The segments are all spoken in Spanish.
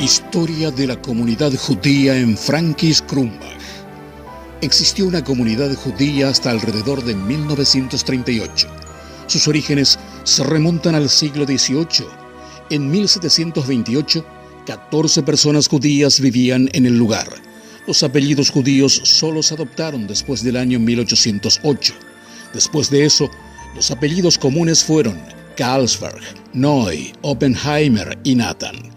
Historia de la comunidad judía en Frankis Krumbach. Existió una comunidad judía hasta alrededor de 1938. Sus orígenes se remontan al siglo XVIII. En 1728, 14 personas judías vivían en el lugar. Los apellidos judíos solo se adoptaron después del año 1808. Después de eso, los apellidos comunes fueron Carlsberg, Noy, Oppenheimer y Nathan.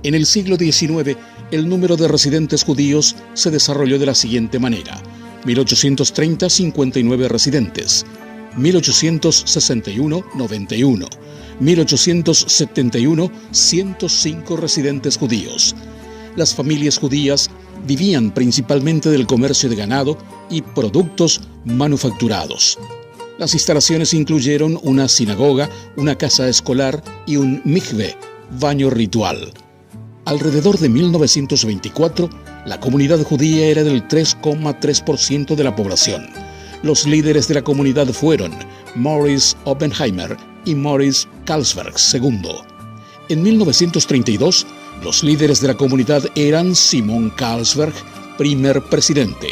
En el siglo XIX, el número de residentes judíos se desarrolló de la siguiente manera: 1830, 59 residentes; 1861, 91; 1871, 105 residentes judíos. Las familias judías vivían principalmente del comercio de ganado y productos manufacturados. Las instalaciones incluyeron una sinagoga, una casa escolar y un mikve, baño ritual. Alrededor de 1924, la comunidad judía era del 3,3% de la población. Los líderes de la comunidad fueron Morris Oppenheimer y Morris Carlsberg II. En 1932, los líderes de la comunidad eran Simon Carlsberg, primer presidente,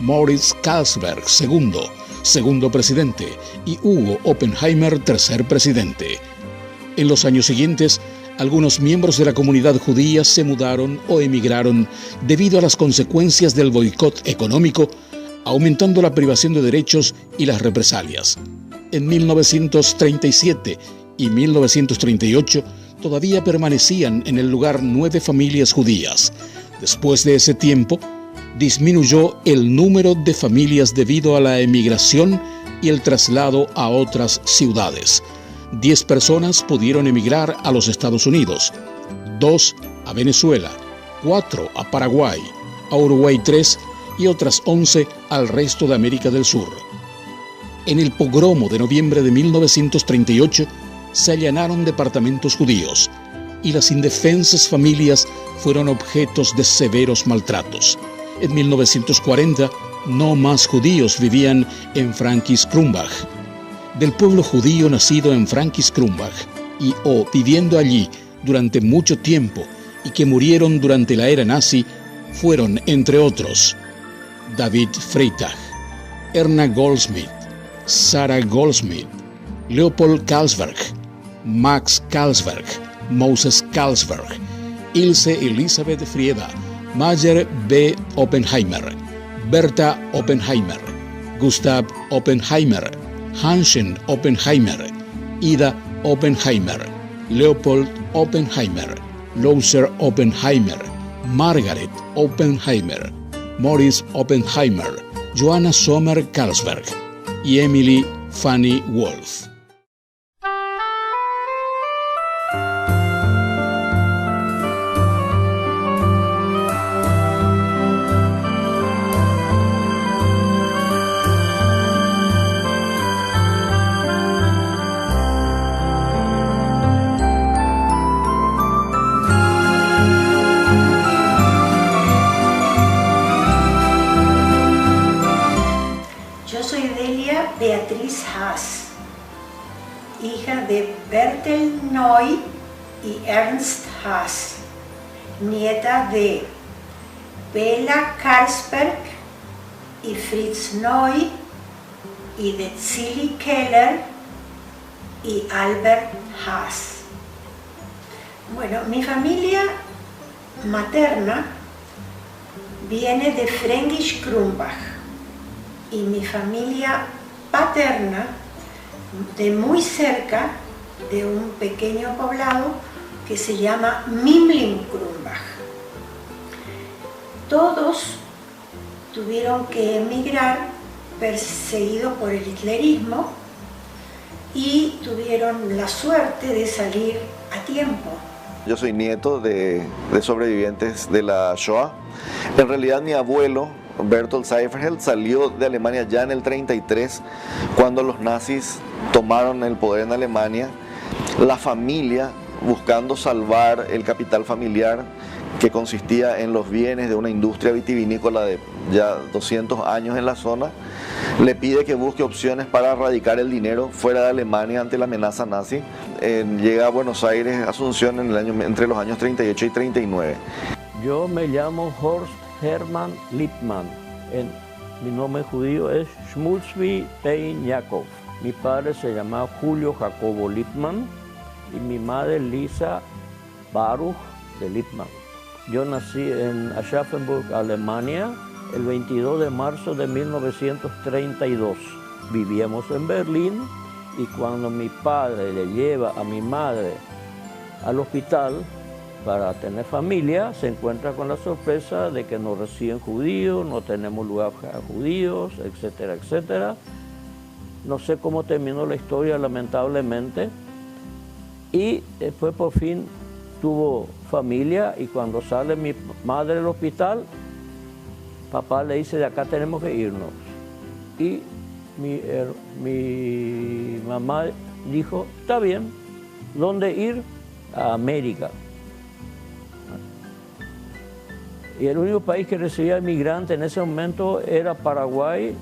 Morris Carlsberg II, segundo presidente, y Hugo Oppenheimer, tercer presidente. En los años siguientes, algunos miembros de la comunidad judía se mudaron o emigraron debido a las consecuencias del boicot económico, aumentando la privación de derechos y las represalias. En 1937 y 1938 todavía permanecían en el lugar 9 familias judías. Después de ese tiempo, disminuyó el número de familias debido a la emigración y el traslado a otras ciudades. 10 personas pudieron emigrar a los Estados Unidos, 2 a Venezuela, 4 a Paraguay, a Uruguay 3 y otras 11 al resto de América del Sur. En el pogromo de noviembre de 1938 se allanaron departamentos judíos y las indefensas familias fueron objetos de severos maltratos. En 1940, no más judíos vivían en Frankis Krumbach. Del pueblo judío nacido en Frankis Krumbach y o viviendo allí durante mucho tiempo y que murieron durante la era nazi fueron, entre otros, David Freitag, Erna Goldschmidt, Sarah Goldschmidt, Leopold Carlsberg, Max Carlsberg, Moses Carlsberg, Ilse Elisabeth Frieda, Mayer B. Oppenheimer, Berta Oppenheimer, Gustav Oppenheimer, Hansen Oppenheimer, Ida Oppenheimer, Leopold Oppenheimer, Lothar Oppenheimer, Margaret Oppenheimer, Morris Oppenheimer, Joanna Sommer Carlsberg y Emily Fanny Wolf. Beatriz Haas, hija de Bertel Noy y Ernst Haas, nieta de Bela Carlsberg y Fritz Noy y de Zilli Keller y Albert Haas. Bueno, mi familia materna viene de Fränkisch Krumbach y mi familia paterna de muy cerca de un pequeño poblado que se llama Mimling-Krumbach. Todos tuvieron que emigrar perseguidos por el hitlerismo y tuvieron la suerte de salir a tiempo. Yo soy nieto de sobrevivientes de la Shoah. En realidad mi abuelo, Bertolt Seiferheld, salió de Alemania ya en el 33, cuando los nazis tomaron el poder en Alemania. La familia, buscando salvar el capital familiar, que consistía en los bienes de una industria vitivinícola de ya 200 años en la zona, le pide que busque opciones para erradicar el dinero fuera de Alemania ante la amenaza nazi. Llega a Buenos Aires, Asunción, entre los años 38 y 39. Yo me llamo Horst Hermann Lippmann. Mi nombre judío es Shmulzvi Pein Yakov. Mi padre se llamaba Julio Jacobo Lippmann y mi madre Lisa Baruch de Lippmann. Yo nací en Aschaffenburg, Alemania, el 22 de marzo de 1932. Vivíamos en Berlín y cuando mi padre le lleva a mi madre al hospital para tener familia, se encuentra con la sorpresa de que no reciben judíos, no tenemos lugar para judíos, etcétera, etcétera. No sé cómo terminó la historia, lamentablemente. Y después por fin tuvo familia y cuando sale mi madre del hospital, papá le dice, de acá tenemos que irnos. Y mi mamá dijo, está bien, ¿dónde ir? A América. Y el único país que recibía inmigrantes en ese momento era Paraguay,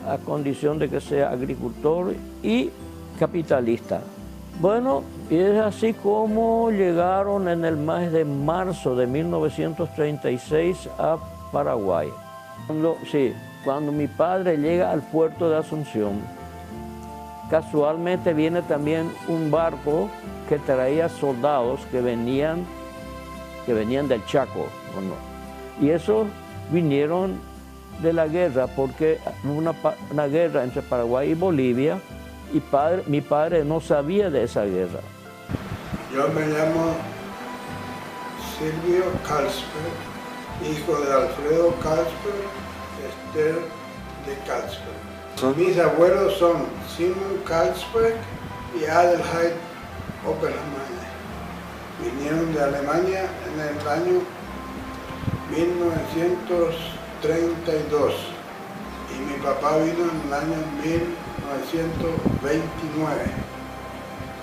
a condición de que sea agricultor y capitalista. Bueno, y es así como llegaron en el mes de marzo de 1936 a Paraguay. Cuando mi padre llega al puerto de Asunción, casualmente viene también un barco que traía soldados que venían del Chaco. Bueno, y esos vinieron de la guerra, porque hubo una guerra entre Paraguay y Bolivia, y mi padre no sabía de esa guerra. Yo me llamo Silvio Carlsberg, hijo de Alfredo Carlsberg, Esther de Carlsberg. Mis abuelos son Simon Carlsberg y Adelheid Oppenheimer. Vinieron de Alemania en el año 1932 y mi papá vino en el año 1929.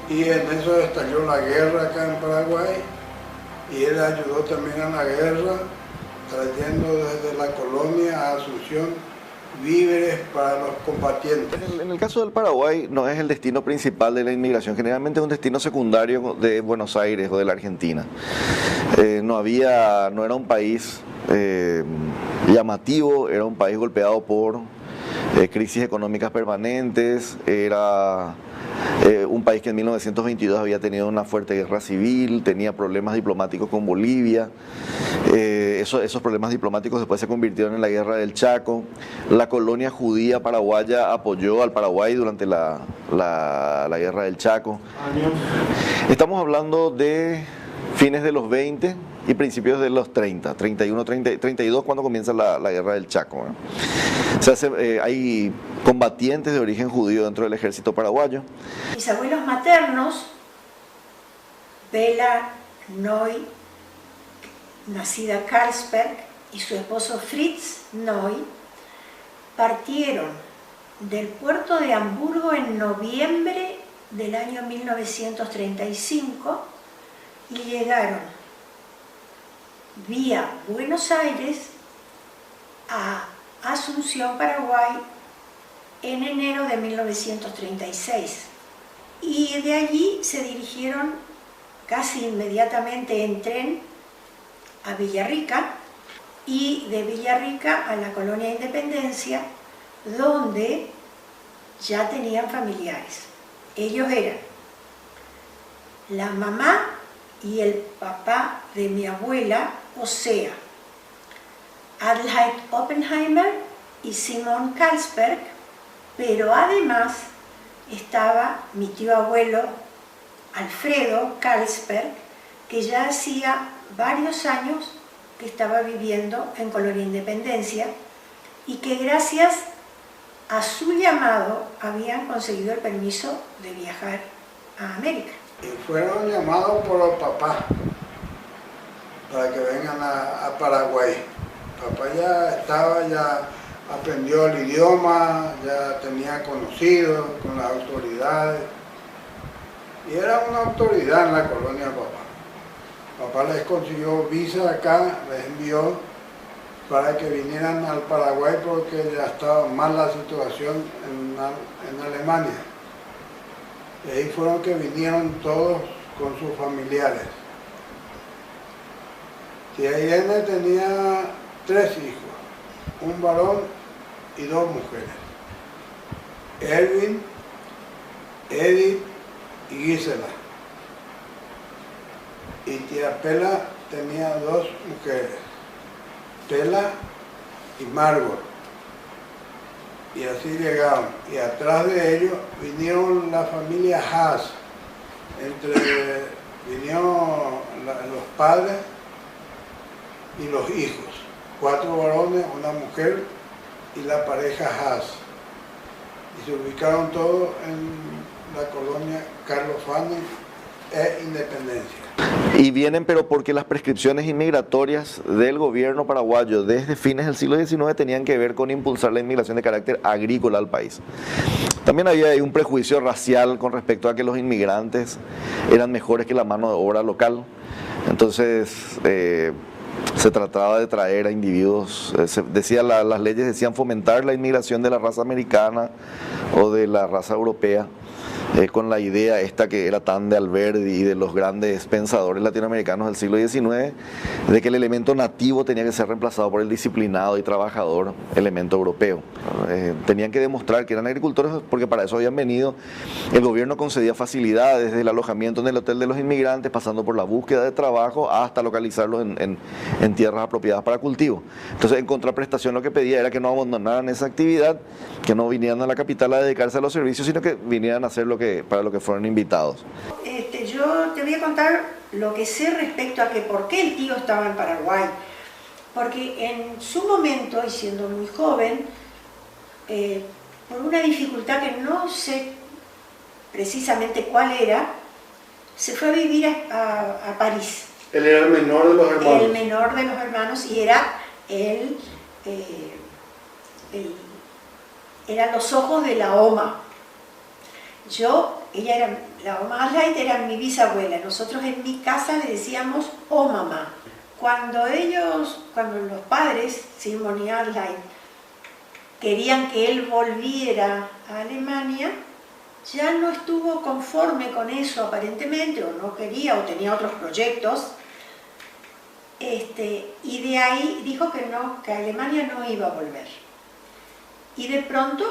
Y en eso estalló la guerra acá en Paraguay y él ayudó también a la guerra, trayendo desde la colonia a Asunción víveres para los combatientes. En el caso del Paraguay no es el destino principal de la inmigración, generalmente es un destino secundario de Buenos Aires o de la Argentina. No era un país llamativo, era un país golpeado por crisis económicas permanentes, era un país que en 1922 había tenido una fuerte guerra civil, tenía problemas diplomáticos con Bolivia. Esos problemas diplomáticos después se convirtieron en la guerra del Chaco. La colonia judía paraguaya apoyó al Paraguay durante la guerra del Chaco. Estamos hablando de fines de los 20 y principios de los 30, 31, 32, cuando comienza la guerra del Chaco, ¿no? Hay combatientes de origen judío dentro del ejército paraguayo. Mis abuelos maternos, Bela Noy, nacida Carlsberg, y su esposo Fritz Noy, partieron del puerto de Hamburgo en noviembre del año 1935 y llegaron vía Buenos Aires a Asunción, Paraguay, en enero de 1936. Y de allí se dirigieron casi inmediatamente en tren a Villarrica y de Villarrica a la colonia Independencia, donde ya tenían familiares. Ellos eran la mamá y el papá de mi abuela, o sea, Adelheid Oppenheimer y Simon Carlsberg, pero además estaba mi tío abuelo Alfredo Carlsberg, que ya hacía varios años que estaba viviendo en Colonia Independencia y que gracias a su llamado habían conseguido el permiso de viajar a América. Y fueron llamados por los papás para que vengan a Paraguay. Papá ya aprendió el idioma, ya tenía conocidos con las autoridades y era una autoridad en la colonia papá. Papá les consiguió visa acá, les envió para que vinieran al Paraguay porque ya estaba mal la situación en Alemania. Y ahí fueron que vinieron todos con sus familiares. Tía Irene tenía 3 hijos, un varón y 2 mujeres. Erwin, Edith y Gisela. Y tía Pela tenía 2 mujeres, Pela y Margot. Y así llegaron. Y atrás de ellos vinieron la familia Haas. Vinieron los padres y los hijos. 4 varones, una mujer y la pareja Haas. Y se ubicaron todos en la colonia Carlos Fanning e Independencia. Y vienen, pero porque las prescripciones inmigratorias del gobierno paraguayo desde fines del siglo XIX tenían que ver con impulsar la inmigración de carácter agrícola al país. También había ahí un prejuicio racial con respecto a que los inmigrantes eran mejores que la mano de obra local. Entonces se trataba de traer a individuos, las leyes decían fomentar la inmigración de la raza americana o de la raza europea, con la idea esta que era tan de Alberdi y de los grandes pensadores latinoamericanos del siglo XIX, de que el elemento nativo tenía que ser reemplazado por el disciplinado y trabajador elemento europeo. Tenían que demostrar que eran agricultores porque para eso habían venido. El gobierno concedía facilidades desde el alojamiento en el hotel de los inmigrantes, pasando por la búsqueda de trabajo hasta localizarlos en tierras apropiadas para cultivo. Entonces, en contraprestación, lo que pedía era que no abandonaran esa actividad, que no vinieran a la capital a dedicarse a los servicios, sino que vinieran a hacer para lo que fueron invitados. Yo te voy a contar lo que sé respecto a que por qué el tío estaba en Paraguay. Porque en su momento, y siendo muy joven, por una dificultad que no sé precisamente cuál era, se fue a vivir a París. Él era el menor de los hermanos. El menor de los hermanos y era eran los ojos de la OMA. La Oma Aslight era mi bisabuela. Nosotros en mi casa le decíamos "oh mamá". Cuando los padres, Simon y Aslight, querían que él volviera a Alemania, ya no estuvo conforme con eso aparentemente, o no quería, o tenía otros proyectos, y de ahí dijo que no, que Alemania no iba a volver. Y de pronto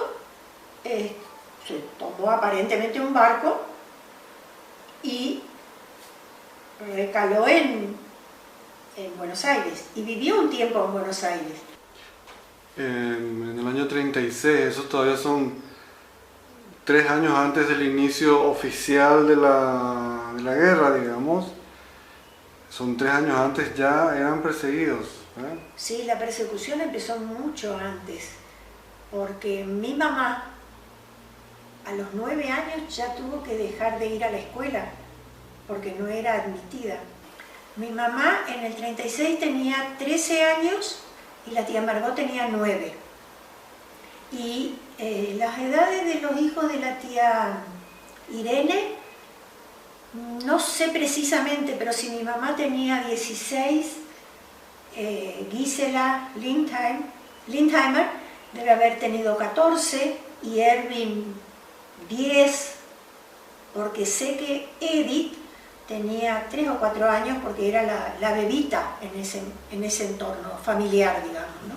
se tomó aparentemente un barco y recaló en Buenos Aires, y vivió un tiempo en Buenos Aires. En el año 36, esos todavía son 3 años antes del inicio oficial de la guerra, digamos. Son 3 años antes, ya eran perseguidos. Sí, la persecución empezó mucho antes, porque mi mamá a los 9 años ya tuvo que dejar de ir a la escuela, porque no era admitida. Mi mamá en el 36 tenía 13 años y la tía Margot tenía 9. Y las edades de los hijos de la tía Irene, no sé precisamente, pero si mi mamá tenía 16, Gisela Lindheimer debe haber tenido 14 y Erwin 10, porque sé que Edith tenía 3 o 4 años porque era la bebita en ese entorno familiar, digamos, ¿no?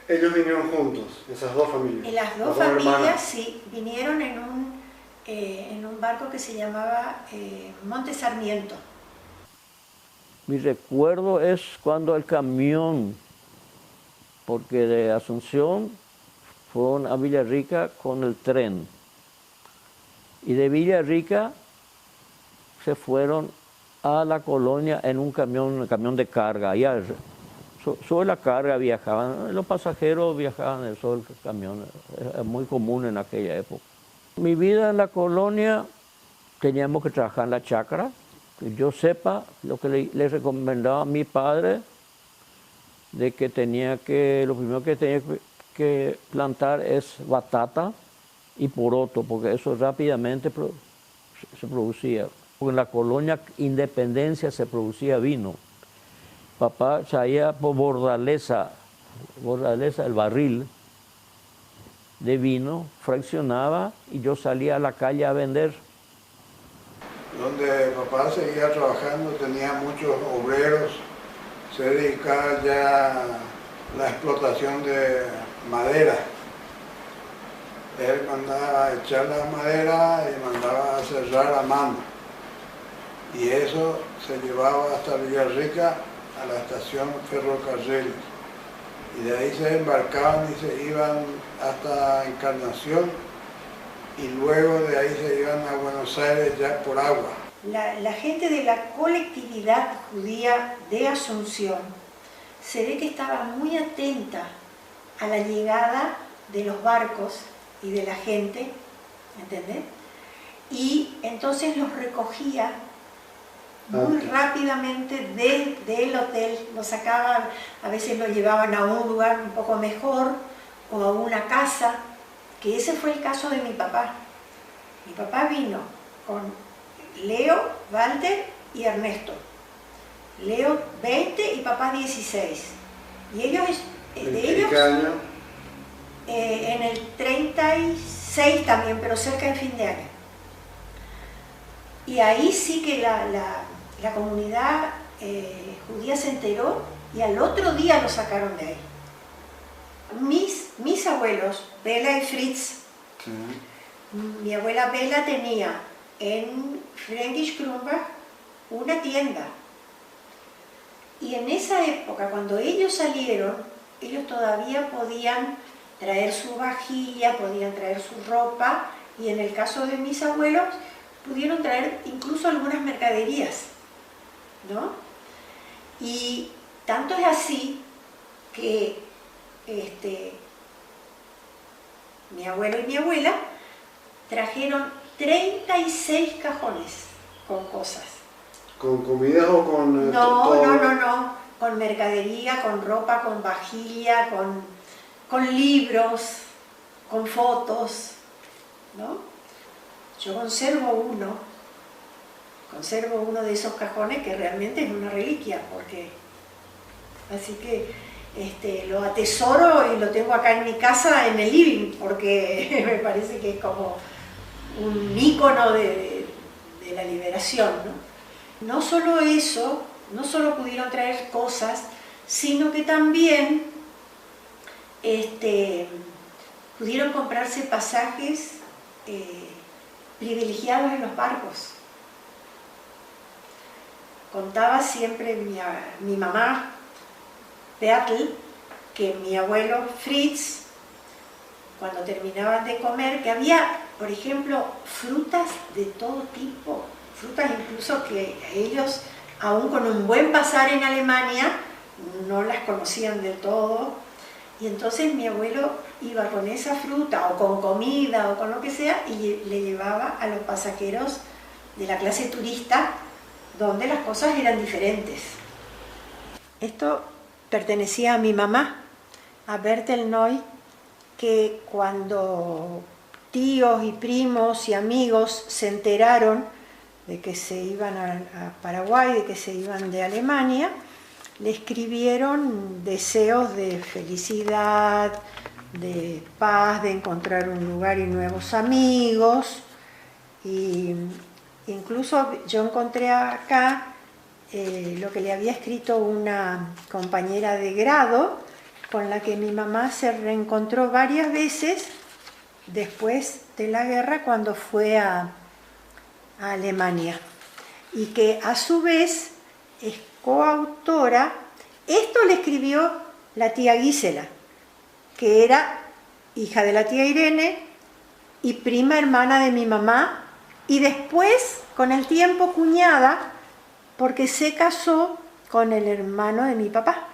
Ellos vinieron juntos, esas dos familias. Las dos familias, sí, vinieron en un barco que se llamaba Monte Sarmiento. Mi recuerdo es cuando el camión, porque de Asunción fueron a Villarrica con el tren. Y de Villarrica se fueron a la colonia en un camión de carga. Allá, sobre la carga viajaban, los pasajeros viajaban sobre el camión, es muy común en aquella época. Mi vida en la colonia, teníamos que trabajar en la chacra. Que yo sepa, lo que le recomendaba a mi padre, de que lo primero que tenía que plantar es batata y poroto, porque eso rápidamente se producía. Porque en la colonia Independencia se producía vino. Papá traía por Bordaleza, el barril de vino, fraccionaba y yo salía a la calle a vender. Donde papá seguía trabajando, tenía muchos obreros, se dedicaba ya a la explotación de madera. Él mandaba a echar la madera y mandaba a cerrar a mano. Y eso se llevaba hasta Villarrica, a la estación ferrocarril. Y de ahí se embarcaban y se iban hasta Encarnación, y luego de ahí se iban a Buenos Aires ya por agua. La gente de la colectividad judía de Asunción se ve que estaba muy atenta a la llegada de los barcos y de la gente, ¿entendés? Y entonces los recogía muy rápidamente del hotel, los sacaban, a veces lo llevaban a un lugar un poco mejor o a una casa, que ese fue el caso de mi papá. Mi papá vino con Leo, Walter y Ernesto. Leo 20 y papá 16. Y ellos, ¿En qué año? En el 36 también, pero cerca del fin de año. Y ahí sí que la comunidad judía se enteró y al otro día lo sacaron de ahí. Mis abuelos, Bela y Fritz, Sí. mi abuela Bela tenía en Fränkisch Krumbach una tienda. Y en esa época, cuando ellos salieron, ellos todavía podían traer su vajilla, podían traer su ropa, y en el caso de mis abuelos, pudieron traer incluso algunas mercaderías, ¿no? Y tanto es así que mi abuelo y mi abuela trajeron 36 cajones con cosas. ¿Con comidas o con No, con mercadería, con ropa, con vajilla, con libros, con fotos, ¿no? Yo conservo uno de esos cajones que realmente es una reliquia, así que lo atesoro y lo tengo acá en mi casa, en el living, porque me parece que es como un ícono de la liberación, ¿no? No solo eso, no solo pudieron traer cosas, sino que también pudieron comprarse pasajes privilegiados en los barcos. Contaba siempre mi mamá, Beatle, que mi abuelo Fritz, cuando terminaban de comer, que había, por ejemplo, frutas de todo tipo, frutas incluso que ellos, aún con un buen pasar en Alemania, no las conocían del todo, y entonces mi abuelo iba con esa fruta, o con comida, o con lo que sea, y le llevaba a los pasajeros de la clase turista, donde las cosas eran diferentes. Esto pertenecía a mi mamá, a Bertel Noy, que cuando tíos y primos y amigos se enteraron de que se iban a Paraguay, de que se iban de Alemania, le escribieron deseos de felicidad, de paz, de encontrar un lugar y nuevos amigos. Y incluso yo encontré acá lo que le había escrito una compañera de grado con la que mi mamá se reencontró varias veces después de la guerra cuando fue a Alemania, y que a su vez es coautora. Esto le escribió la tía Gisela, que era hija de la tía Irene y prima hermana de mi mamá, y después, con el tiempo, cuñada, porque se casó con el hermano de mi papá.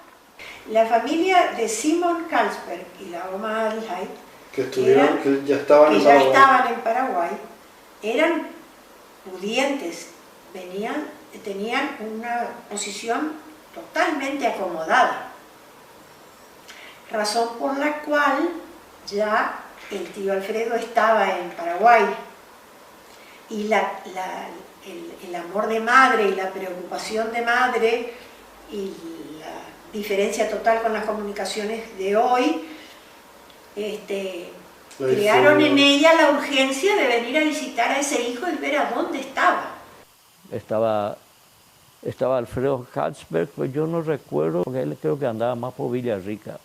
La familia de Simon Carlsberg y la Oma Adelheid, que ya estaban en Paraguay, eran pudientes, tenían una posición totalmente acomodada, razón por la cual ya el tío Alfredo estaba en Paraguay, y el amor de madre y la preocupación de madre y la diferencia total con las comunicaciones de hoy, crearon en ella la urgencia de venir a visitar a ese hijo y ver a dónde estaba. Estaba Alfredo Katzberg, pues yo no recuerdo, porque él creo que andaba más por Villarrica.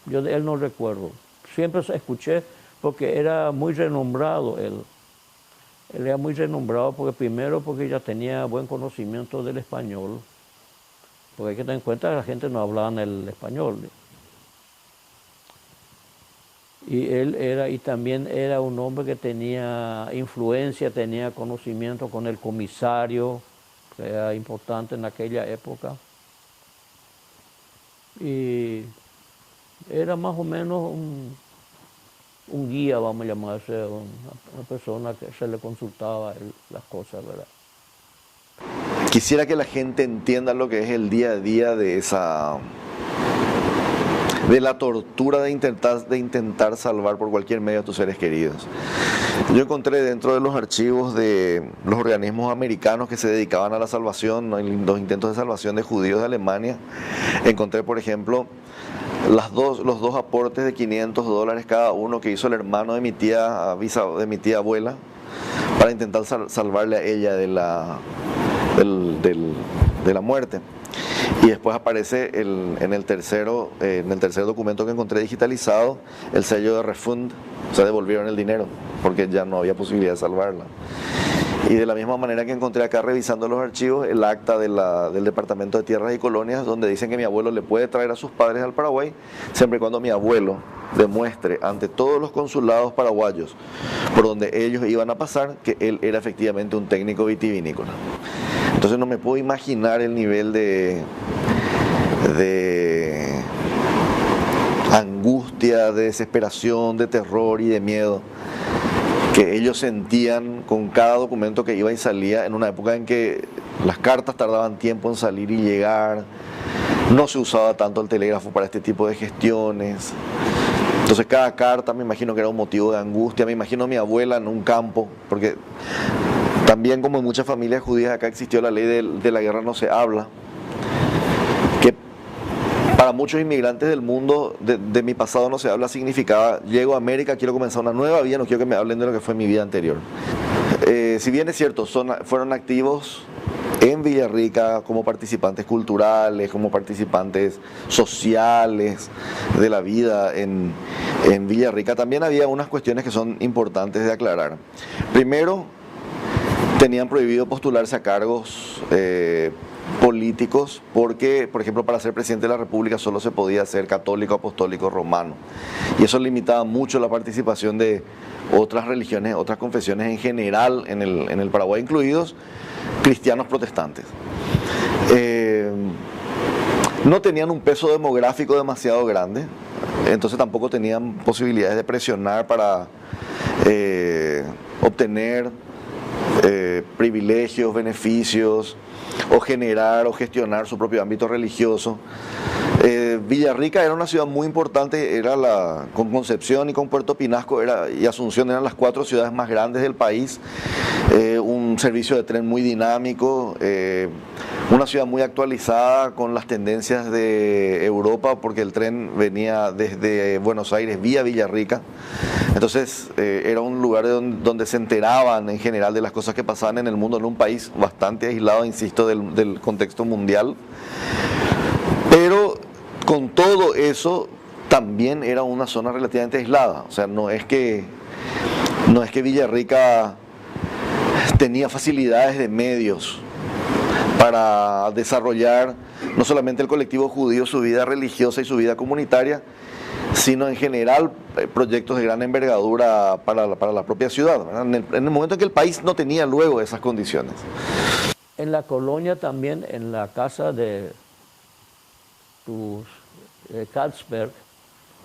Yo de él no recuerdo. Siempre escuché porque era muy renombrado él. Él era muy renombrado porque primero porque ya tenía buen conocimiento del español. Porque hay que tener en cuenta que la gente no hablaba el español. Y también era un hombre que tenía influencia, tenía conocimiento con el comisario, que era importante en aquella época. Y era más o menos un guía, vamos a llamarse, una persona que se le consultaba las cosas, ¿verdad? Quisiera que la gente entienda lo que es el día a día de la tortura de intentar salvar por cualquier medio a tus seres queridos. Yo encontré dentro de los archivos de los organismos americanos que se dedicaban a la salvación, los intentos de salvación de judíos de Alemania, encontré, por ejemplo, los dos aportes de $500 cada uno que hizo el hermano de mi tía abuela para intentar salvarle a ella de la muerte. Y después aparece en el tercer documento que encontré digitalizado el sello de refund, o sea, devolvieron el dinero porque ya no había posibilidad de salvarla. Y de la misma manera que encontré acá revisando los archivos el acta del Departamento de Tierras y Colonias, donde dicen que mi abuelo le puede traer a sus padres al Paraguay siempre y cuando mi abuelo demuestre ante todos los consulados paraguayos por donde ellos iban a pasar que él era efectivamente un técnico vitivinícola. Entonces no me puedo imaginar el nivel de angustia, de desesperación, de terror y de miedo que ellos sentían con cada documento que iba y salía en una época en que las cartas tardaban tiempo en salir y llegar, no se usaba tanto el telégrafo para este tipo de gestiones. Entonces cada carta me imagino que era un motivo de angustia. Me imagino a mi abuela en un campo, porque también como en muchas familias judías acá existió la ley de la guerra no se habla, que para muchos inmigrantes del mundo de mi pasado no se habla significaba llego a América, quiero comenzar una nueva vida, no quiero que me hablen de lo que fue mi vida anterior. Si bien es cierto, fueron activos en Villarrica como participantes culturales, como participantes sociales de la vida en Villarrica, también había unas cuestiones que son importantes de aclarar. Primero, tenían prohibido postularse a cargos políticos porque, por ejemplo, para ser presidente de la República solo se podía ser católico, apostólico, romano. Y eso limitaba mucho la participación de otras religiones, otras confesiones en general en el Paraguay, incluidos cristianos protestantes. No tenían un peso demográfico demasiado grande, entonces tampoco tenían posibilidades de presionar para obtener privilegios, beneficios o generar o gestionar su propio ámbito religioso. Villarrica era una ciudad muy importante, con Concepción y con Puerto Pinasco y Asunción eran las 4 ciudades más grandes del país, un servicio de tren muy dinámico, una ciudad muy actualizada con las tendencias de Europa porque el tren venía desde Buenos Aires vía Villarrica, entonces era un lugar donde se enteraban en general de las cosas que pasaban en el mundo, en un país bastante aislado, insisto, del contexto mundial. Pero con todo eso también era una zona relativamente aislada, o sea, no es que Villarrica tenía facilidades de medios para desarrollar no solamente el colectivo judío, su vida religiosa y su vida comunitaria, sino en general proyectos de gran envergadura para la propia ciudad, ¿verdad? En el momento en que el país no tenía luego esas condiciones. En la colonia también, en la casa de Katzberg,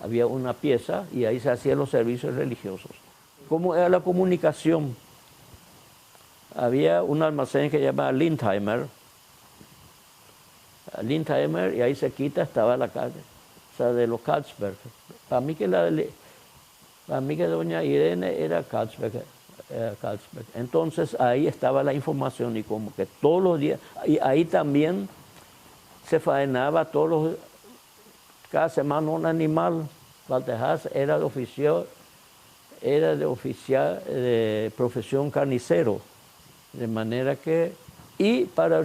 había una pieza y ahí se hacían los servicios religiosos. ¿Cómo era la comunicación? Había un almacén que se llama Lindheimer, y ahí cerquita estaba la calle, o sea, de los Katzberg. Para mí que doña Irene era Katzberg, Carlsberg. Entonces ahí estaba la información y como que todos los días, y ahí también se faenaba cada semana un animal. Walter Haas era de oficial de profesión carnicero, de manera que, y para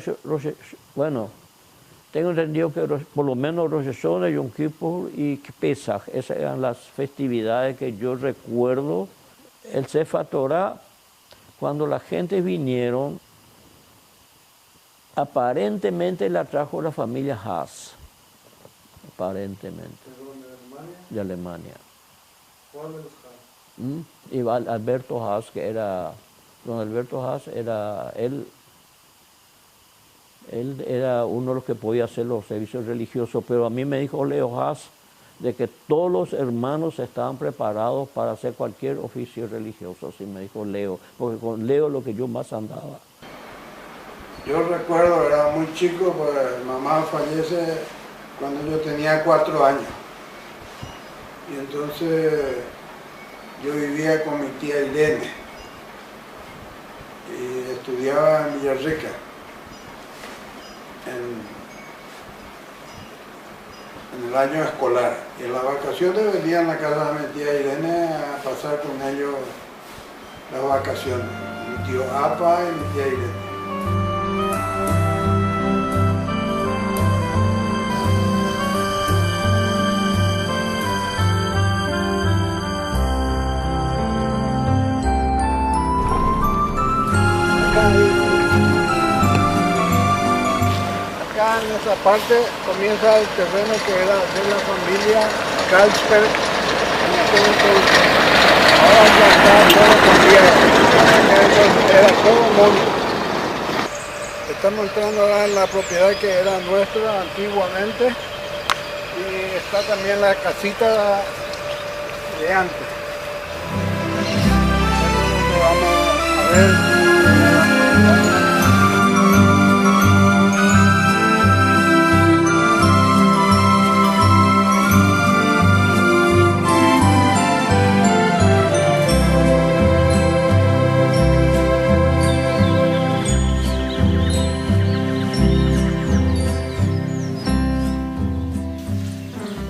bueno, tengo entendido que por lo menos Rosh Hashanah, Yom Kippur y Pesach, esas eran las festividades que yo recuerdo. El Sefer Torah, cuando la gente vinieron, aparentemente la trajo la familia Haas, aparentemente, de Alemania. ¿Cuál de los Haas? Y Alberto Haas, que era, don Alberto Haas era, él era uno de los que podía hacer los servicios religiosos, pero a mí me dijo Leo Haas de que todos los hermanos estaban preparados para hacer cualquier oficio religioso, así me dijo Leo, porque con Leo lo que yo más andaba. Yo recuerdo, era muy chico, pues mamá fallece cuando yo tenía 4 años. Y entonces yo vivía con mi tía Irene y estudiaba en Villarrica. En el año escolar. Y en las vacaciones venía a la casa de mi tía Irene a pasar con ellos las vacaciones. Mi tío Apa y mi tía Irene. En esa parte comienza el terreno que era de la familia Carlsberg en aquel entonces. Ahora ya está todo cambiado. Entonces era todo monte. Estamos entrando ahora en la propiedad que era nuestra antiguamente y está también la casita de antes. Vamos a ver.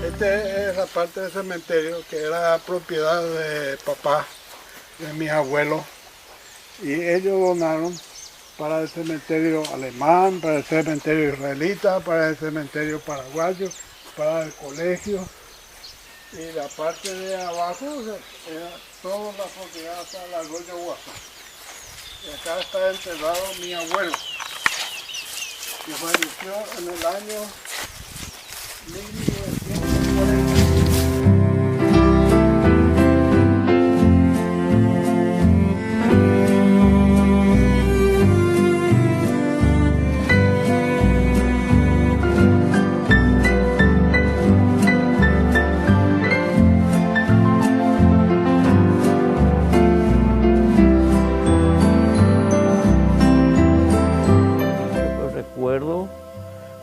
Esta es la parte del cementerio que era propiedad de papá, de mis abuelos, y ellos donaron para el cementerio alemán, para el cementerio israelita, para el cementerio paraguayo, para el colegio, y la parte de abajo era toda la propiedad hasta el arroyo Guasá. Y acá está enterrado mi abuelo, que falleció en el año 1940.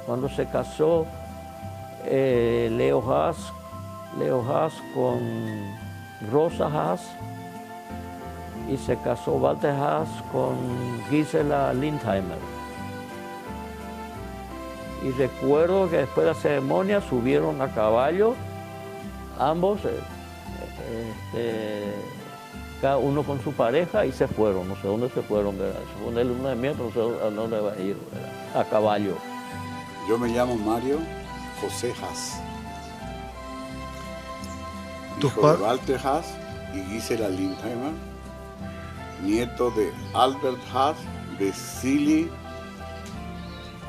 Cuando se casó Leo Haas con Rosa Haas y se casó Walter Haas con Gisela Lindheimer. Y recuerdo que después de la ceremonia subieron a caballo, ambos, cada uno con su pareja, y se fueron, no sé dónde se fueron, ¿verdad? Se fue en luna de miel, no sé a dónde va a ir, ¿verdad? A caballo. Yo me llamo Mario José Haas, hijo de Walter Haas y Gisela Lindheimer, nieto de Albert Haas, de Silly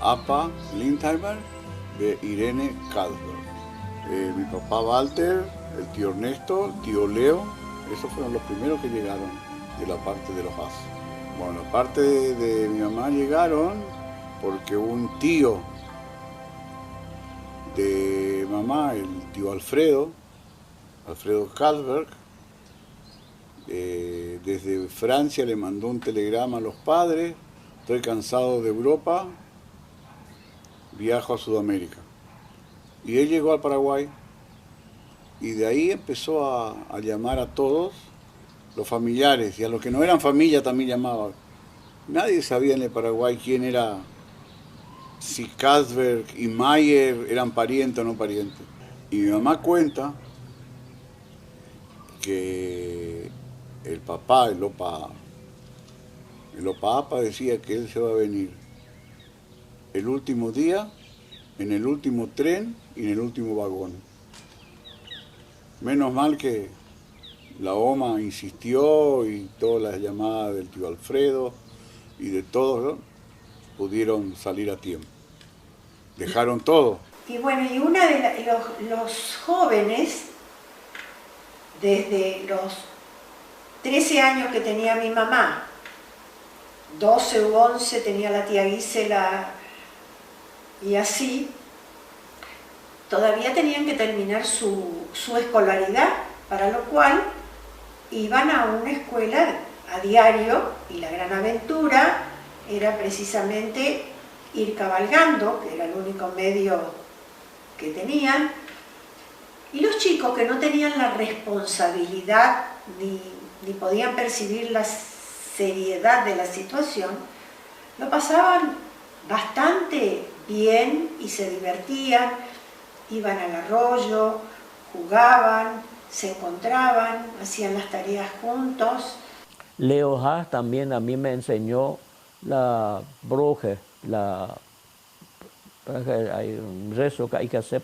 Apa Lindheimer, de Irene Carlsberg. Mi papá Walter, el tío Ernesto, el tío Leo, esos fueron los primeros que llegaron de la parte de los Haas. Bueno, la parte de mi mamá llegaron porque un tío de mamá, el tío Alfredo Carlsberg, desde Francia le mandó un telegrama a los padres: estoy cansado de Europa, viajo a Sudamérica. Y él llegó al Paraguay y de ahí empezó a llamar a todos los familiares, y a los que no eran familia también llamaban. Nadie sabía en el Paraguay quién era, si Kasberg y Mayer eran parientes o no parientes. Y mi mamá cuenta que el papá, el Opa Apa, decía que él se va a venir el último día, en el último tren y en el último vagón. Menos mal que la OMA insistió y todas las llamadas del tío Alfredo y de todos, ¿no?, pudieron salir a tiempo. Dejaron todo. Y bueno, y una de los jóvenes, desde los 13 años que tenía mi mamá, 12 u 11 tenía la tía Gisela, y así, todavía tenían que terminar su escolaridad, para lo cual iban a una escuela a diario, y la gran aventura era precisamente ir cabalgando, que era el único medio que tenían, y los chicos que no tenían la responsabilidad ni podían percibir la seriedad de la situación, lo pasaban bastante bien y se divertían, iban al arroyo, jugaban, se encontraban, hacían las tareas juntos. Leo Haas también a mí me enseñó la broje, hay un rezo que hay que hacer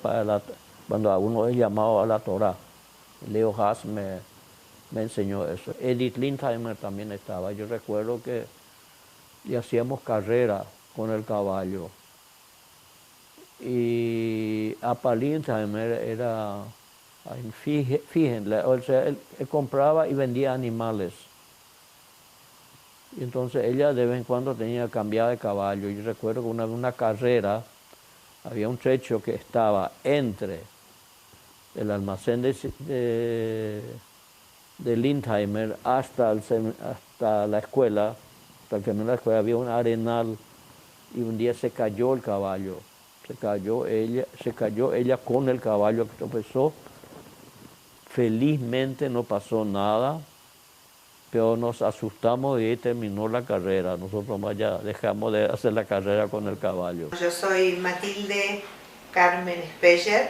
cuando a uno es llamado a la Torah. Leo Haas me enseñó eso. Edith Lindheimer también estaba. Yo recuerdo que y hacíamos carrera con el caballo. Y Apa Lindheimer era, fíjense, o sea, él compraba y vendía animales. Y entonces ella de vez en cuando tenía que cambiar de caballo. Yo recuerdo que una carrera, había un trecho que estaba entre el almacén de Lindheimer hasta la escuela, hasta el camino de la escuela, había un arenal y un día se cayó el caballo. Se cayó ella con el caballo que tropezó. Felizmente no pasó nada, pero nos asustamos y ahí terminó la carrera. Nosotros más ya dejamos de hacer la carrera con el caballo. Yo soy Matilde Carmen Speyer,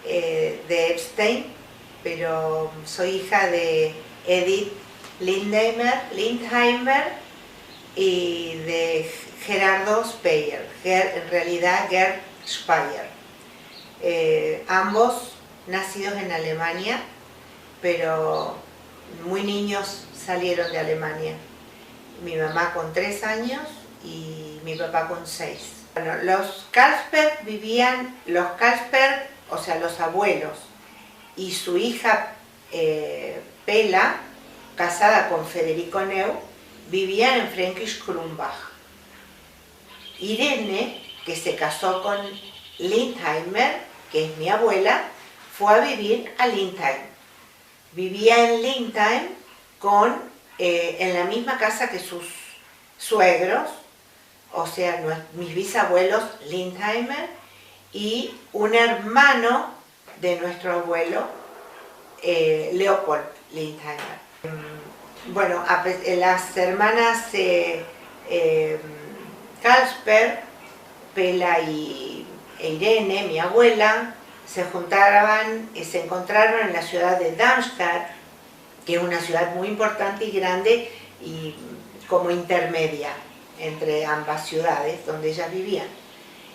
de Epstein, pero soy hija de Edith Lindheimer y de Gerardo Speyer, en realidad Gerd Speyer. Ambos nacidos en Alemania, pero muy niños salieron de Alemania. Mi mamá con 3 años y mi papá con 6. Bueno, los Carlsberg, o sea, los abuelos, y su hija Pela, casada con Federico Neu, vivían en Fränkisch Krumbach. Irene, que se casó con Lindheimer, que es mi abuela, fue a vivir a Lindheim. Vivía en Lindheim en la misma casa que sus suegros, o sea, mis bisabuelos Lindheimer, y un hermano de nuestro abuelo, Leopold Lindheimer. Bueno, las hermanas Carlsberg, Pela e Irene, mi abuela, se encontraron en la ciudad de Darmstadt, que es una ciudad muy importante y grande y como intermedia entre ambas ciudades donde ellas vivían,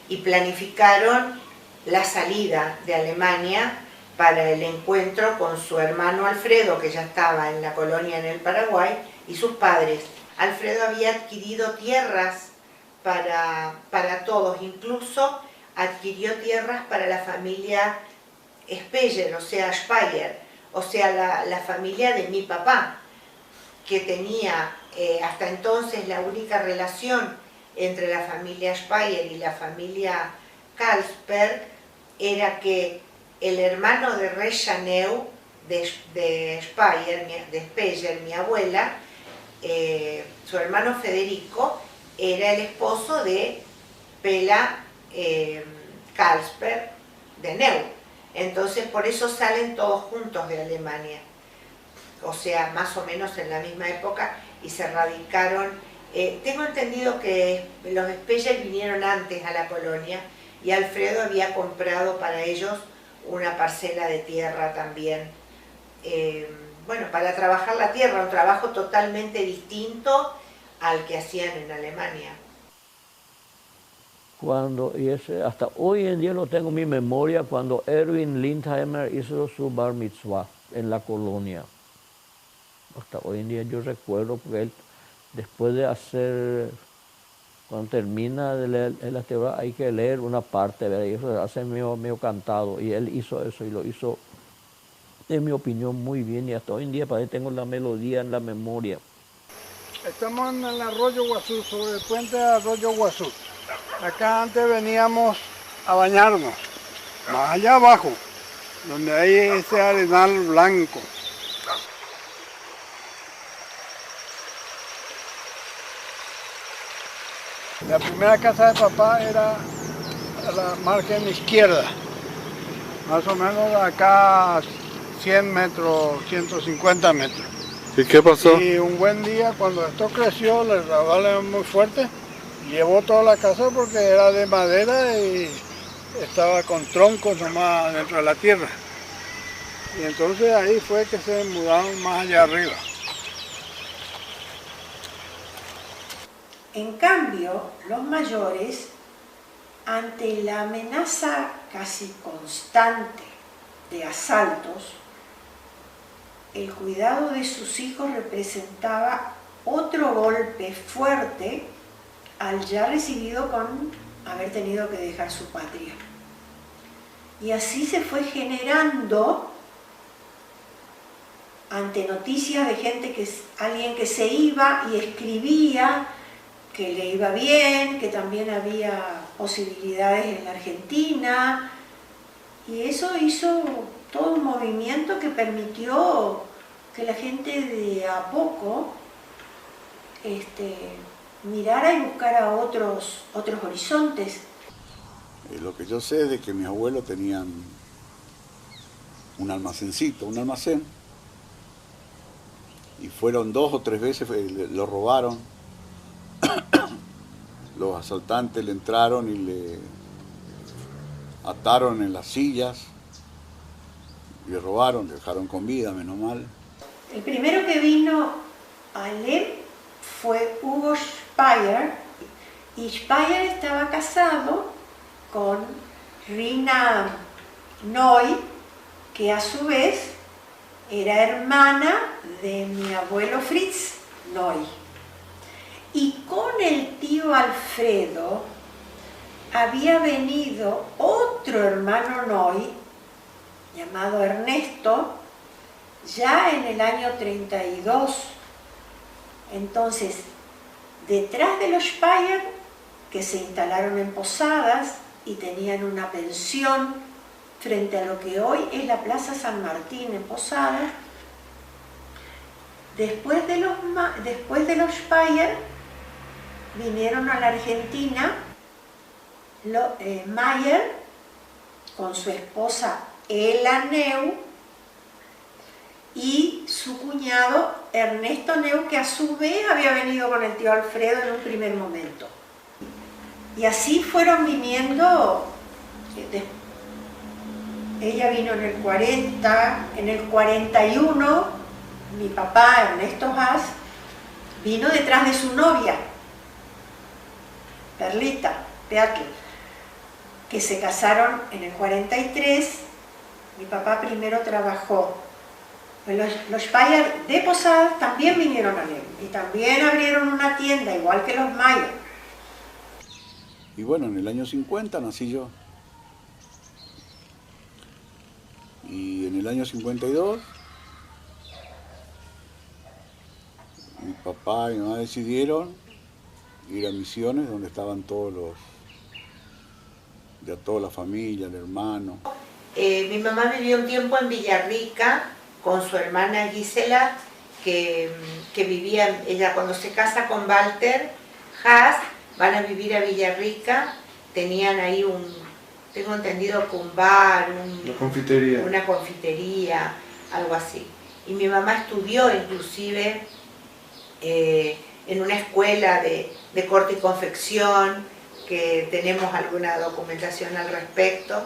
y planificaron la salida de Alemania para el encuentro con su hermano Alfredo, que ya estaba en la colonia en el Paraguay, y sus padres. Alfredo había adquirido tierras para todos, incluso adquirió tierras para la familia Speyer, o sea, Speyer, o sea, la familia de mi papá, que tenía hasta entonces la única relación entre la familia Speyer y la familia Carlsberg era que el hermano de Recha Neu, de Speyer, mi abuela, su hermano Federico, era el esposo de Pela Carlsberg de Neu. Entonces por eso salen todos juntos de Alemania. o sea, más o menos en la misma época, y se radicaron. Tengo entendido que los Speyer vinieron antes a la colonia y Alfredo había comprado para ellos una parcela de tierra también, bueno, para trabajar la tierra, un trabajo totalmente distinto al que hacían en Alemania. Hasta hoy en día lo tengo en mi memoria, cuando Erwin Lindheimer hizo su bar mitzvah en la colonia. Hasta hoy en día yo recuerdo, porque él, después de hacer, cuando termina de leer la teoría, hay que leer una parte, ¿verdad? Y eso hace medio cantado, y él hizo eso, y lo hizo, en mi opinión, muy bien, y hasta hoy en día para mí tengo la melodía en la memoria. Estamos en el arroyo Guazú, sobre el puente de arroyo Guazú. Acá antes veníamos a bañarnos, más allá abajo, donde hay ese arenal blanco. La primera casa de papá era a la margen izquierda, más o menos acá 100 metros, 150 metros. ¿Y qué pasó? Y un buen día, cuando esto creció, el raudal era muy fuerte, llevó toda la casa porque era de madera y estaba con troncos nomás dentro de la tierra. Y entonces ahí fue que se mudaron más allá arriba. En cambio, los mayores, ante la amenaza casi constante de asaltos, el cuidado de sus hijos representaba otro golpe fuerte al ya recibido con haber tenido que dejar su patria. Y así se fue generando, ante noticias de gente alguien que se iba y escribía que le iba bien, que también había posibilidades en la Argentina, y eso hizo todo un movimiento que permitió que la gente de a poco mirara y buscara otros horizontes. Lo que yo sé es de que mis abuelos tenían un almacencito, un almacén, y fueron 2 o 3 veces, lo robaron. Los asaltantes le entraron y le ataron en las sillas, le robaron, le dejaron con vida, menos mal. El primero que vino a Lem fue Hugo Speyer, y Speyer estaba casado con Rina Noy, que a su vez era hermana de mi abuelo Fritz Noy. Y con el tío Alfredo había venido otro hermano Noy, llamado Ernesto, ya en el año 32. Entonces, detrás de los Speyer, que se instalaron en Posadas y tenían una pensión frente a lo que hoy es la Plaza San Martín en Posadas, después de los Speyer, vinieron a la Argentina Mayer con su esposa Ela Neu y su cuñado Ernesto Neu, que a su vez había venido con el tío Alfredo en un primer momento. Y así fueron viniendo. Ella vino en el 40, en el 41, mi papá Ernesto Haas vino detrás de su novia, Perlita Peatl, que se casaron en el 43. Mi papá primero trabajó. Los Speyer de Posadas también vinieron a Lem y también abrieron una tienda, igual que los Mayer. Y bueno, en el año 50 nací yo. Y en el año 52, mi papá y mi mamá decidieron ir a Misiones, donde estaban toda la familia, el hermano. Mi mamá vivió un tiempo en Villarrica con su hermana Gisela, que vivía, ella cuando se casa con Walter Haas, van a vivir a Villarrica, tenían ahí tengo entendido que un bar, una confitería, algo así. y mi mamá estudió inclusive en una escuela de corte y confección, que tenemos alguna documentación al respecto.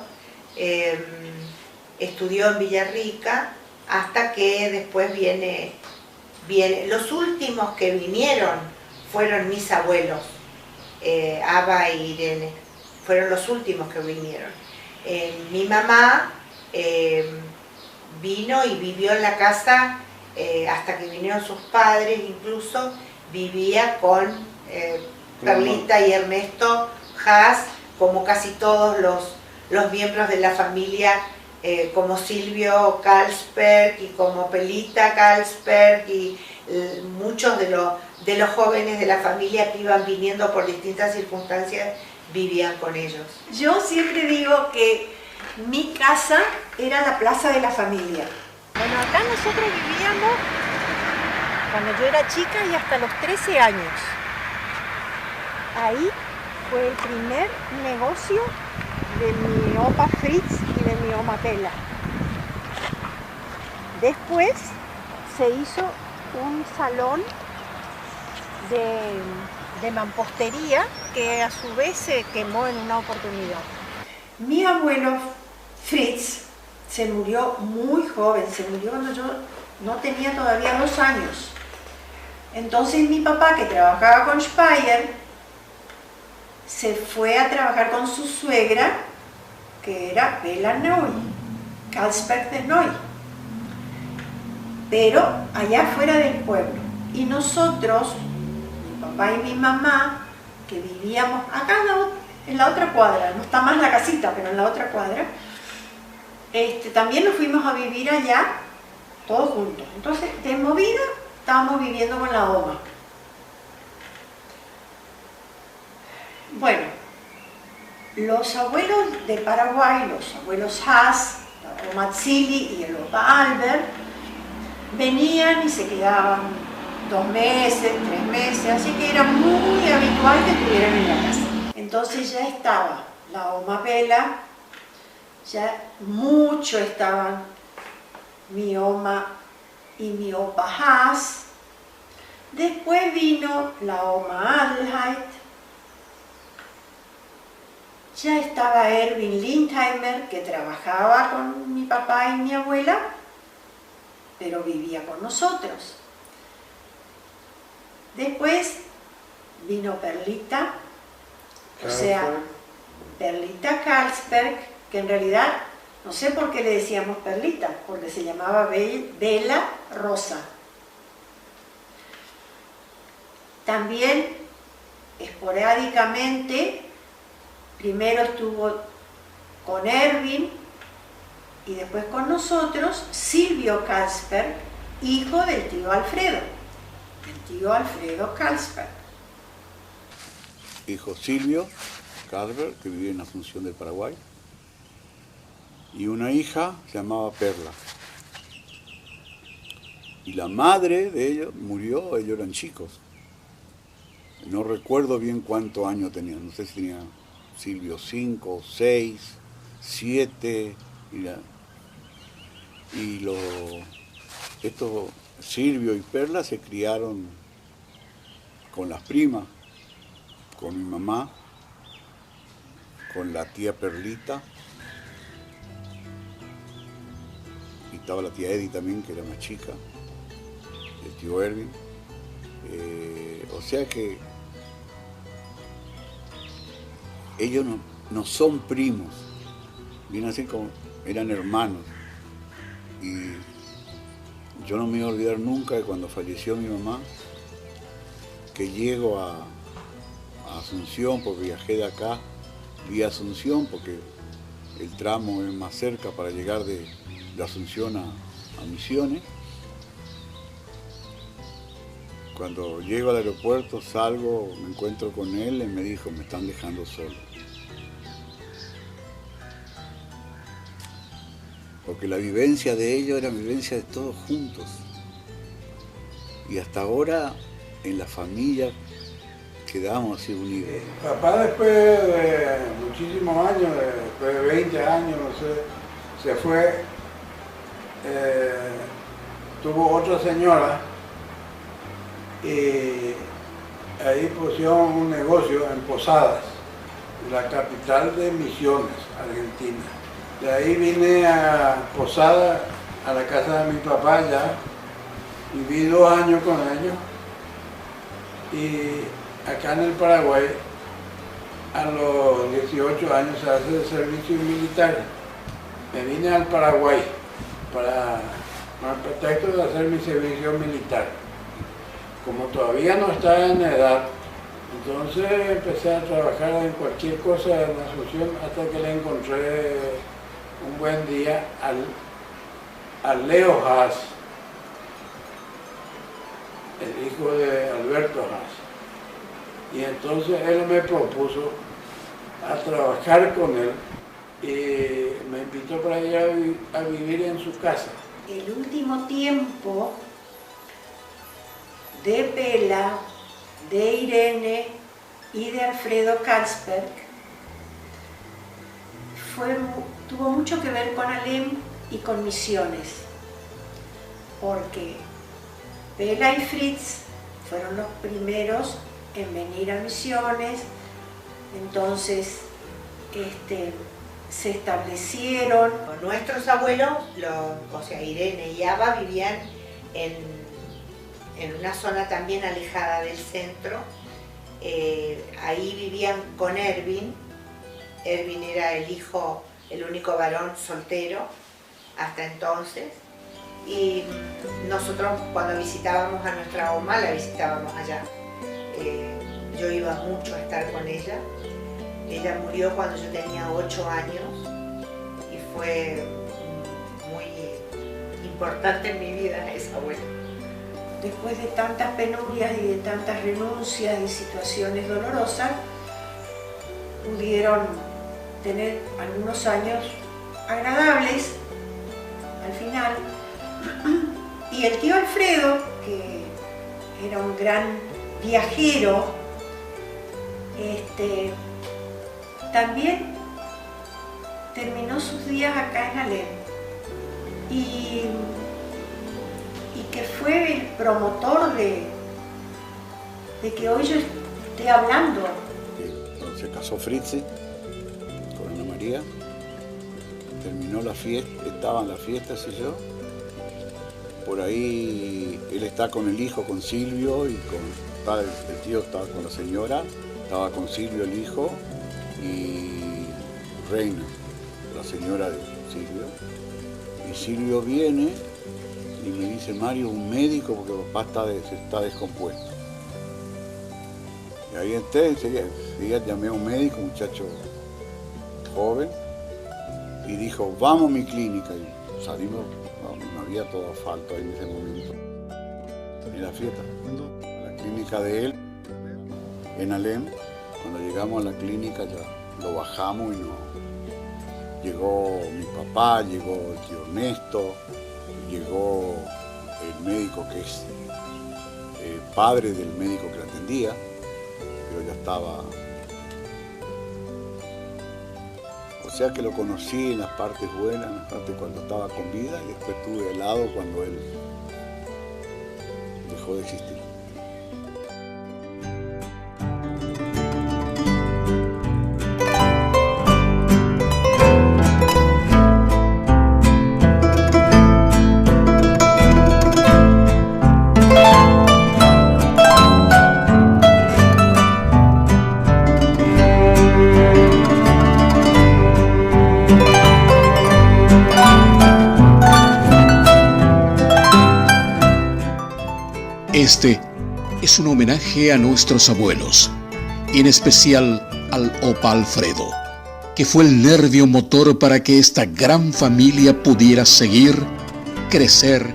Estudió en Villarrica hasta que después viene. Los últimos que vinieron fueron mis abuelos, Aba e Irene, fueron los últimos que vinieron. Mi mamá vino y vivió en la casa hasta que vinieron sus padres, incluso vivía con Perlita y Ernesto Haas, como casi todos los miembros de la familia, como Silvio Carlsberg y como Pelita Carlsberg y muchos de los jóvenes de la familia que iban viniendo por distintas circunstancias vivían con ellos. Yo siempre digo que mi casa era la plaza de la familia. Bueno, acá nosotros vivíamos cuando yo era chica y hasta los 13 años. Ahí fue el primer negocio de mi opa Fritz y de mi oma Pela. Después se hizo un salón de mampostería que a su vez se quemó en una oportunidad. Mi abuelo Fritz se murió muy joven, se murió cuando yo no tenía todavía 2 años. Entonces mi papá, que trabajaba con Speyer, se fue a trabajar con su suegra, que era Bela Neu, Carlsberg de Neu, pero allá fuera del pueblo. Y nosotros, mi papá y mi mamá, que vivíamos acá en la otra cuadra, no está más la casita, pero en la otra cuadra, también nos fuimos a vivir allá, todos juntos. Entonces, de movida, estábamos viviendo con la oma. Bueno, los abuelos de Paraguay, los abuelos Haas, la oma Zili y el opa Albert, venían y se quedaban 2 meses, 3 meses, así que era muy habitual que estuvieran en la casa. Entonces ya estaba la oma Pela, ya mucho estaban mi oma y mi opa Haas. Después vino la oma Adelheid. Ya estaba Erwin Lindheimer, que trabajaba con mi papá y mi abuela, pero vivía con nosotros. Después vino Perlita, o sea, Perlita Carlsberg, que en realidad, no sé por qué le decíamos Perlita, porque se llamaba Bela Rosa. También, esporádicamente, primero estuvo con Erwin y después con nosotros Silvio Carlsberg, hijo del tío Alfredo, Carlsberg. Hijo Silvio Carlsberg, que vivía en Asunción del Paraguay, y una hija se llamaba Perla. Y la madre de ellos murió, ellos eran chicos. No recuerdo bien cuántos años tenían, no sé si tenía Silvio 5, 6, 7, estos Silvio y Perla se criaron con las primas, con mi mamá, con la tía Perlita, y estaba la tía Eddy también, que era más chica, el tío Erwin. O sea que ellos no son primos, vienen así como eran hermanos. Y yo no me voy a olvidar nunca de cuando falleció mi mamá, que llego a Asunción, porque viajé de acá vía Asunción, porque el tramo es más cerca para llegar de Asunción a Misiones. Cuando llego al aeropuerto, salgo, me encuentro con él y me dijo, me están dejando solo. Porque la vivencia de ellos era vivencia de todos juntos. Y hasta ahora, en la familia, quedamos así unidos. Papá, después de muchísimos años, después de 20 años, no sé, se fue tuvo otra señora y ahí pusieron un negocio en Posadas, la capital de Misiones, Argentina. De ahí vine a Posadas, a la casa de mi papá ya, viví 2 años con ellos y acá en el Paraguay a los 18 años se hace el servicio militar. Me vine al Paraguay con el pretexto de hacer mi servicio militar. Como todavía no estaba en edad, entonces empecé a trabajar en cualquier cosa en Asunción hasta que le encontré un buen día al Leo Haas, el hijo de Alberto Haas. Y entonces él me propuso a trabajar con él y me invitó para ir a vivir en su casa. El último tiempo de Pela, de Irene y de Alfredo Katzberg tuvo mucho que ver con Alem y con Misiones, porque Pela y Fritz fueron los primeros en venir a Misiones, entonces se establecieron. Nuestros abuelos, o sea, Irene y Aba, vivían en una zona también alejada del centro. Ahí vivían con Erwin. Erwin era el único varón soltero hasta entonces. Y nosotros cuando visitábamos a nuestra oma, la visitábamos allá. Yo iba mucho a estar con ella. Ella murió cuando yo tenía 8 años y fue muy importante en mi vida esa abuela. Después de tantas penurias y de tantas renuncias y situaciones dolorosas, pudieron tener algunos años agradables al final. Y el tío Alfredo, que era un gran viajero, también terminó sus días acá en Alem y que fue el promotor de que hoy yo esté hablando. Se casó Fritz con Ana María, terminó la fiesta, estaban las fiestas y yo. Por ahí él está con el hijo, con Silvio, y el tío estaba con la señora, estaba con Silvio el hijo y Reina, la señora de Silvio. Y Silvio viene y me dice: Mario, un médico porque papá está descompuesto. Y ahí enseguida llamé a un médico, un muchacho joven, y dijo: vamos a mi clínica. Y salimos, no había todo asfalto ahí en ese momento. En la fiesta, a la clínica de él, en Alem. Cuando llegamos a la clínica ya lo bajamos y llegó mi papá, llegó el tío Ernesto, llegó el médico que es el padre del médico que la atendía, pero ya estaba. O sea que lo conocí en las partes buenas, en las partes cuando estaba con vida, y después estuve al lado cuando él dejó de existir. Este es un homenaje a nuestros abuelos, y en especial al Opa Alfredo, que fue el nervio motor para que esta gran familia pudiera seguir, crecer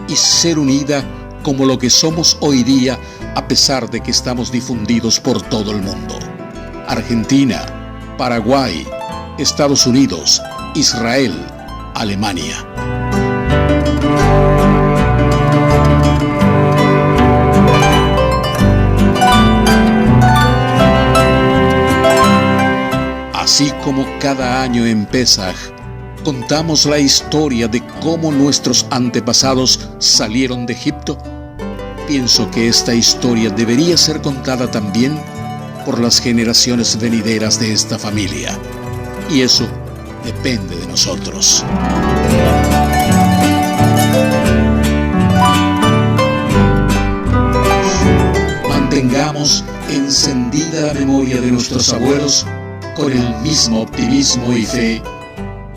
y ser unida como lo que somos hoy día, a pesar de que estamos difundidos por todo el mundo. Argentina, Paraguay, Estados Unidos, Israel, Alemania. Así como cada año en Pesaj contamos la historia de cómo nuestros antepasados salieron de Egipto, pienso que esta historia debería ser contada también por las generaciones venideras de esta familia. Y eso depende de nosotros. Mantengamos encendida la memoria de nuestros abuelos con el mismo optimismo y fe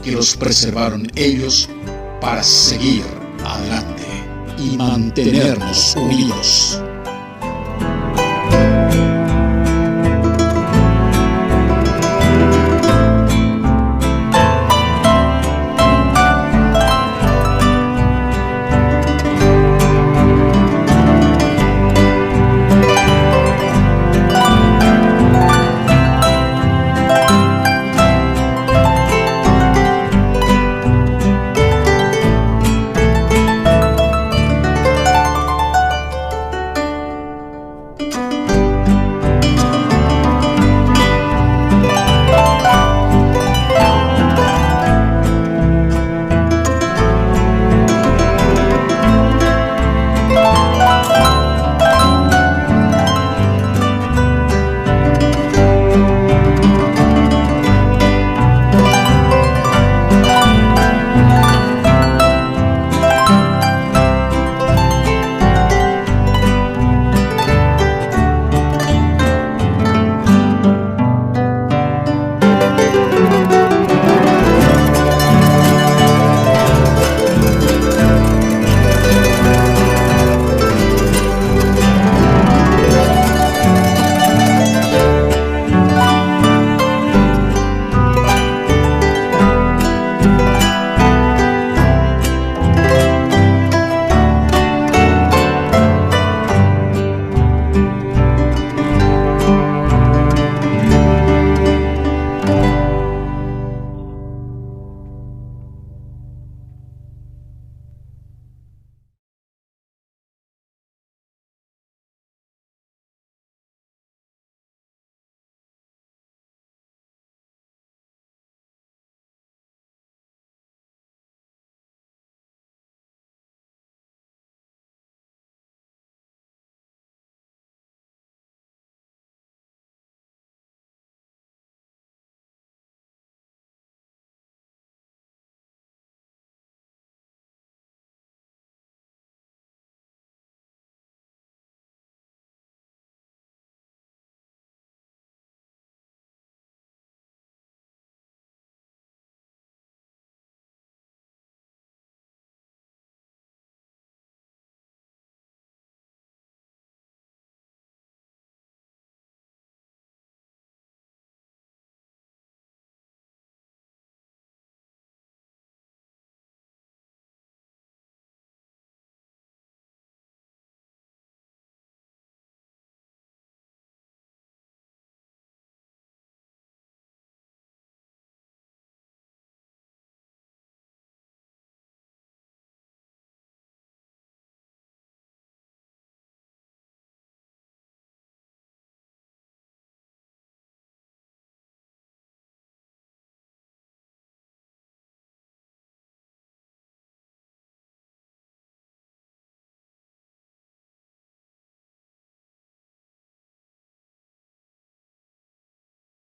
que los preservaron ellos para seguir adelante y mantenernos unidos.